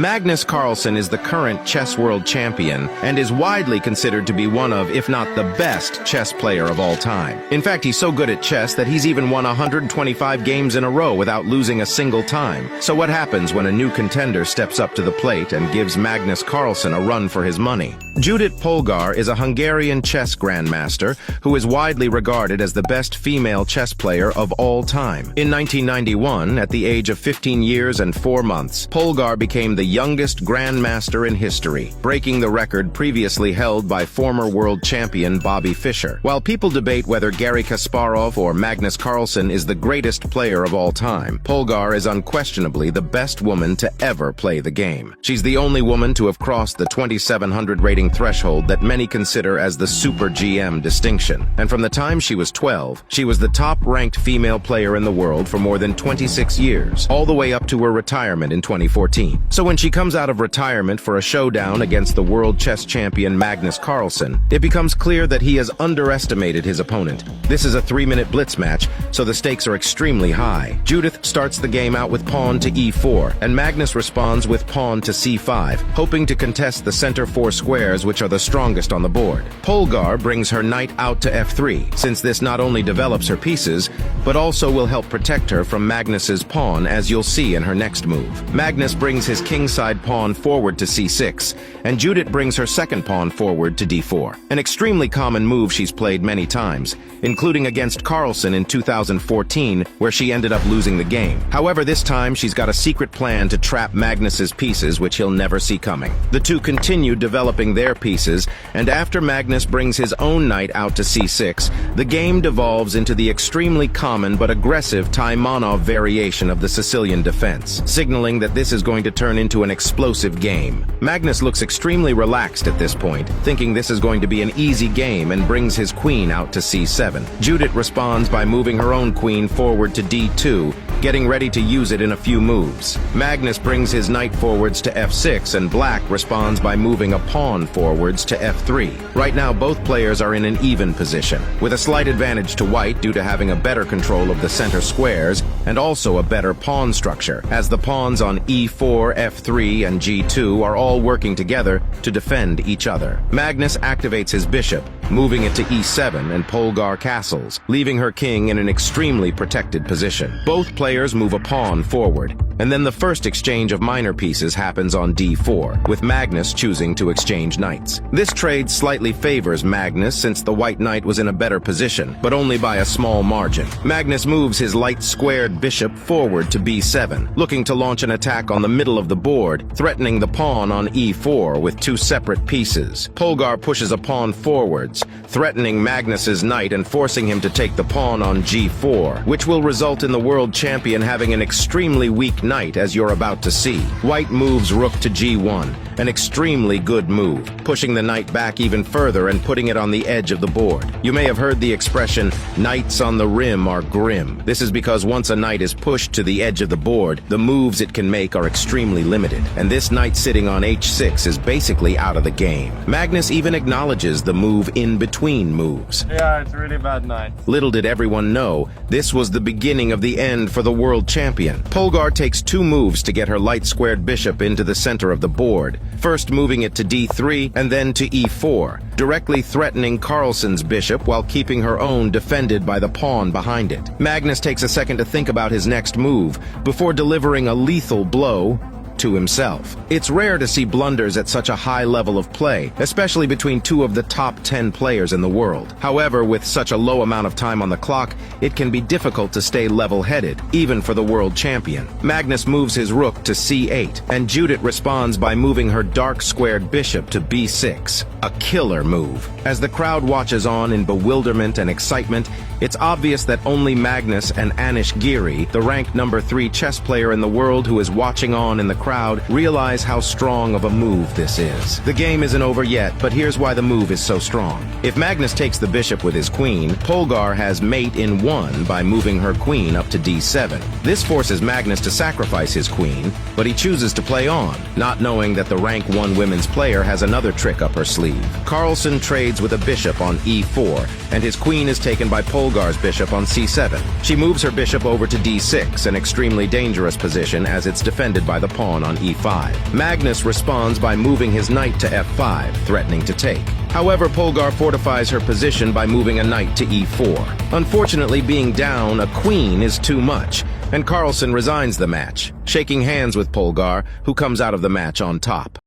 Magnus Carlsen is the current chess world champion and is widely considered to be one of, if not the best, chess player of all time. In fact, he's so good at chess that he's even won 125 games in a row without losing a single time. So what happens when a new contender steps up to the plate and gives Magnus Carlsen a run for his money? Judit Polgar is a Hungarian chess grandmaster who is widely regarded as the best female chess player of all time. In 1991, at the age of 15 years and 4 months, Polgar became the youngest grandmaster in history, breaking the record previously held by former world champion Bobby Fischer. While people debate whether Garry Kasparov or Magnus Carlsen is the greatest player of all time, Polgar is unquestionably the best woman to ever play the game. She's the only woman to have crossed the 2700 rating threshold that many consider as the Super GM distinction. And from the time she was 12, she was the top-ranked female player in the world for more than 26 years, all the way up to her retirement in 2014. So when she comes out of retirement for a showdown against the world chess champion Magnus Carlsen, it becomes clear that he has underestimated his opponent. This is a 3-minute blitz match, so the stakes are extremely high. Judith starts the game out with pawn to e4, and Magnus responds with pawn to c5, hoping to contest the center 4 squares which are the strongest on the board. Polgar brings her knight out to f3, since this not only develops her pieces, but also will help protect her from Magnus's pawn, as you'll see in her next move. Magnus brings his kingside pawn forward to c6, and Judith brings her second pawn forward to d4. An extremely common move she's played many times, including against Carlsen in 2014, where she ended up losing the game. However, this time she's got a secret plan to trap Magnus's pieces, which he'll never see coming. The two continue developing their pieces, and after Magnus brings his own knight out to c6, the game devolves into the extremely common but aggressive Taimanov variation of the Sicilian defense, signaling that this is going to turn into an explosive game. Magnus looks extremely relaxed at this point, thinking this is going to be an easy game, and brings his queen out to c7. Judith responds by moving her own queen forward to d2, getting ready to use it in a few moves. Magnus brings his knight forwards to f6, and Black responds by moving a pawn forwards to f3. Right now, both players are in an even position, with a slight advantage to White due to having a better control of the center squares and also a better pawn structure, as the pawns on e4, f3, and g2 are all working together to defend each other. Magnus activates his bishop, moving it to e7, and Polgar castles, leaving her king in an extremely protected position. Both players move a pawn forward, and then the first exchange of minor pieces happens on d4, with Magnus choosing to exchange knights. This trade slightly favors Magnus since the white knight was in a better position, but only by a small margin. Magnus moves his light-squared bishop forward to b7, looking to launch an attack on the middle of the board, threatening the pawn on e4 with 2 separate pieces. Polgar pushes a pawn forwards, threatening Magnus's knight and forcing him to take the pawn on g4, which will result in the world champion having an extremely weak knight, as you're about to see. White moves rook to g1, an extremely good move, pushing the knight back even further and putting it on the edge of the board. You may have heard the expression, "Knights on the rim are grim." This is because once a knight is pushed to the edge of the board, the moves it can make are extremely limited, and this knight sitting on h6 is basically out of the game. Magnus even acknowledges the move in between moves. Yeah, it's a really bad knight. Little did everyone know, this was the beginning of the end for the world champion. Polgar takes 2 moves to get her light-squared bishop into the center of the board, first moving it to d3 and then to e4, directly threatening Carlsen's bishop while keeping her own defended by the pawn behind it. Magnus takes a second to think about his next move before delivering a lethal blow to himself. It's rare to see blunders at such a high level of play, especially between 2 of the top 10 players in the world. However, with such a low amount of time on the clock, it can be difficult to stay level-headed, even for the world champion. Magnus moves his rook to c8, and Judith responds by moving her dark-squared bishop to b6. A killer move. As the crowd watches on in bewilderment and excitement, it's obvious that only Magnus and Anish Giri, the ranked number 3 chess player in the world who is watching on in the crowd, realize how strong of a move this is. The game isn't over yet, but here's why the move is so strong. If Magnus takes the bishop with his queen, Polgar has mate in 1 by moving her queen up to d7. This forces Magnus to sacrifice his queen, but he chooses to play on, not knowing that the rank 1 women's player has another trick up her sleeve. Carlsen trades with a bishop on e4, and his queen is taken by Polgar's bishop on c7. She moves her bishop over to d6, an extremely dangerous position as it's defended by the pawn pawn on e5. Magnus responds by moving his knight to f5, threatening to take. However, Polgar fortifies her position by moving a knight to e4. Unfortunately, being down a queen is too much, and Carlsen resigns the match, shaking hands with Polgar, who comes out of the match on top.